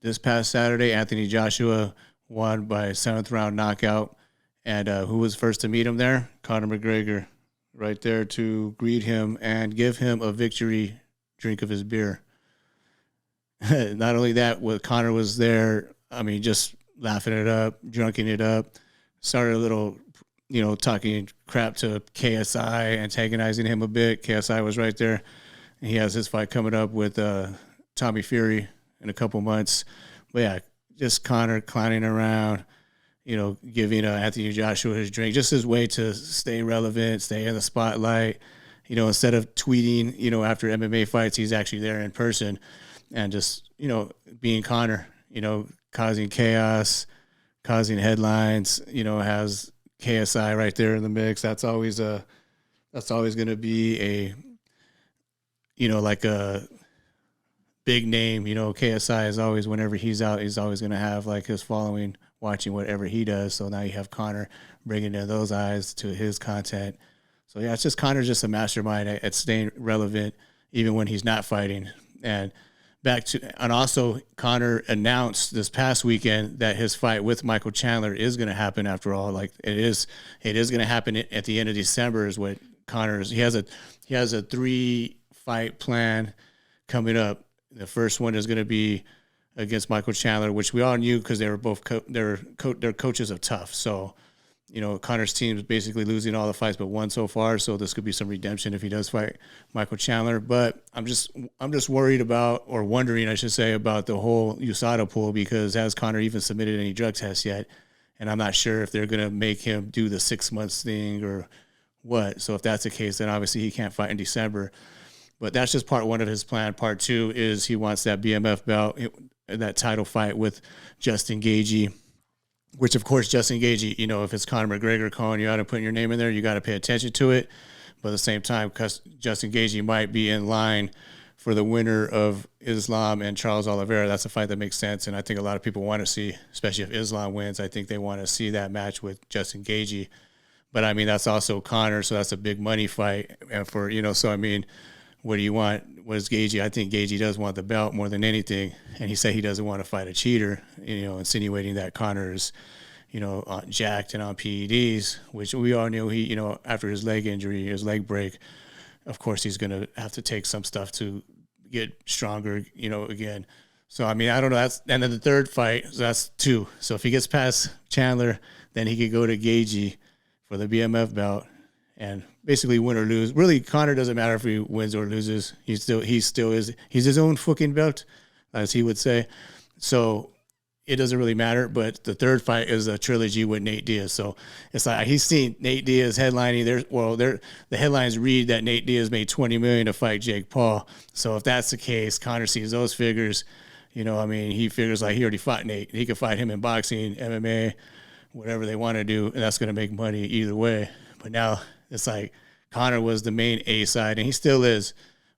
this past Saturday, Anthony Joshua won by seventh round knockout. And who was first to meet him there? Conor McGregor, right there to greet him and give him a victory drink of his beer. Not only that, what Conor was there, I mean, just laughing it up, drunking it up, started a little, talking crap to KSI, antagonizing him a bit. KSI was right there. And he has his fight coming up with Tommy Fury in a couple months. But yeah, just Conor clowning around, giving Anthony Joshua his drink, just his way to stay relevant, stay in the spotlight. Instead of tweeting, after MMA fights, he's actually there in person and just, being Conor, causing chaos, causing headlines, has KSI right there in the mix. That's always going to be like a big name. KSI is always, whenever he's out, he's always going to have like his following watching whatever he does. So now you have Conor bringing in those eyes to his content. So yeah, it's just Conor's just a mastermind at staying relevant even when he's not fighting. And also Conor announced this past weekend that his fight with Michael Chandler is going to happen after all. Like it is going to happen at the end of December is what he has a 3-fight plan coming up. The first one is going to be against Michael Chandler, which we all knew because they were both they're coaches of Tough. So, Conor's team is basically losing all the fights but one so far. So this could be some redemption if he does fight Michael Chandler. But I'm just worried about, or wondering, I should say, about the whole USADA pool, because has Conor even submitted any drug tests yet? And I'm not sure if they're going to make him do the 6 months thing or what. So if that's the case, then obviously he can't fight in December. But that's just part one of his plan. Part two is he wants that BMF belt, that title fight with Justin Gaethje, which of course Justin Gaethje, if it's Conor McGregor calling you out and putting your name in there, you got to pay attention to it. But at the same time, because Justin Gaethje might be in line for the winner of Islam and Charles Oliveira, that's a fight that makes sense. And I think a lot of people want to see, especially if Islam wins, I think they want to see that match with Justin Gaethje. But I mean, that's also Conor, so that's a big money fight. And so I mean, what do you want? What is Gaethje? I think Gaethje does want the belt more than anything. And he said he doesn't want to fight a cheater, insinuating that Conor is, jacked and on PEDs, which we all knew he, after his leg injury, his leg break, of course he's going to have to take some stuff to get stronger, again. So, I mean, I don't know. And then the third fight, so that's 2. So if he gets past Chandler, then he could go to Gaethje for the BMF belt and basically win or lose. Really, Conor doesn't matter if he wins or loses. He's his own fucking belt, as he would say. So it doesn't really matter. But the third fight is a trilogy with Nate Diaz. So it's like he's seen Nate Diaz headlining. The headlines read that Nate Diaz made $20 million to fight Jake Paul. So if that's the case, Conor sees those figures. He figures like he already fought Nate. He could fight him in boxing, MMA, whatever they want to do, and that's going to make money either way. But now it's like Conor was the main A side, and he still is.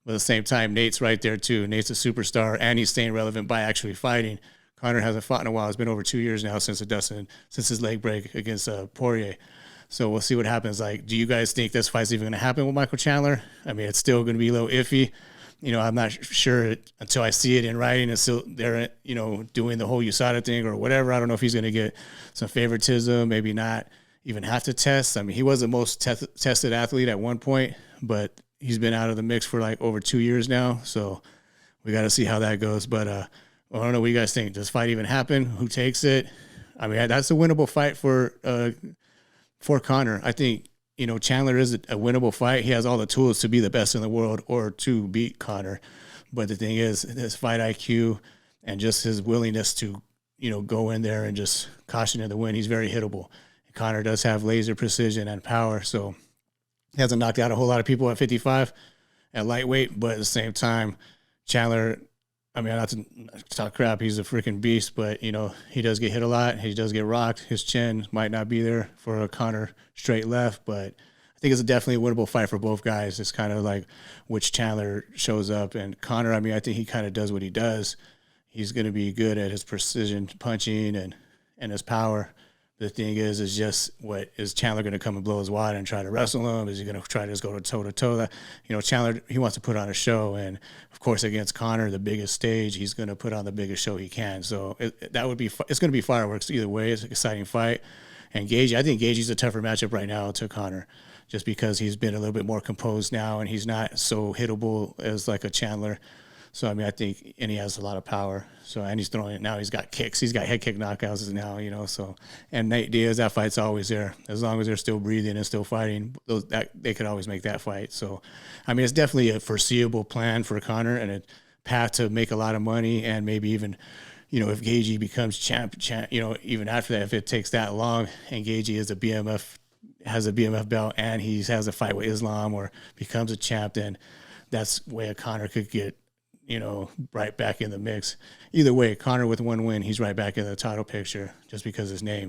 But at the same time, Nate's right there too. Nate's a superstar, and he's staying relevant by actually fighting. Conor hasn't fought in a while. It's been over 2 years now since his leg break against Poirier. So we'll see what happens. Like, do you guys think this fight's even going to happen with Michael Chandler? I mean, it's still going to be a little iffy. I'm not sure until I see it in writing and still they're, doing the whole USADA thing or whatever. I don't know if he's going to get some favoritism, maybe not even have to test. I mean, he was the most tested athlete at one point, but he's been out of the mix for like over 2 years now. So we got to see how that goes. But I don't know what you guys think. Does fight even happen? Who takes it? I mean, that's a winnable fight for Conor. I think, Chandler is a winnable fight. He has all the tools to be the best in the world or to beat Conor. But the thing is, his fight IQ and just his willingness to, go in there and just caution in the win, he's very hittable. Conor does have laser precision and power, so he hasn't knocked out a whole lot of people at 55 at lightweight, but at the same time, Chandler, I mean, not to talk crap, he's a freaking beast, but, he does get hit a lot. He does get rocked. His chin might not be there for a Conor straight left, but I think it's definitely a winnable fight for both guys. It's kind of like which Chandler shows up. And Conor, I mean, I think he kind of does what he does. He's going to be good at his precision punching and his power. The thing is just what is Chandler going to come and blow his wad and try to wrestle him? Is he going to try to just go toe to toe? That Chandler, he wants to put on a show, and of course against Conor, the biggest stage, he's going to put on the biggest show he can. So that would be it's going to be fireworks either way. It's an exciting fight, and Gaethje, I think Gaethje's a tougher matchup right now to Conor, just because he's been a little bit more composed now, and he's not so hittable as like a Chandler. So, I mean, I think, and he has a lot of power. So, and he's throwing it now. He's got kicks. He's got head kick knockouts now, So, and Nate Diaz, that fight's always there. As long as they're still breathing and still fighting, they could always make that fight. So, I mean, it's definitely a foreseeable plan for Conor and a path to make a lot of money, and maybe even, if Gaethje becomes champ, even after that, if it takes that long and Gaethje has a BMF belt and he has a fight with Islam or becomes a champ, then that's where Conor could get, right back in the mix. Either way, Conor with one win, he's right back in the title picture just because his name.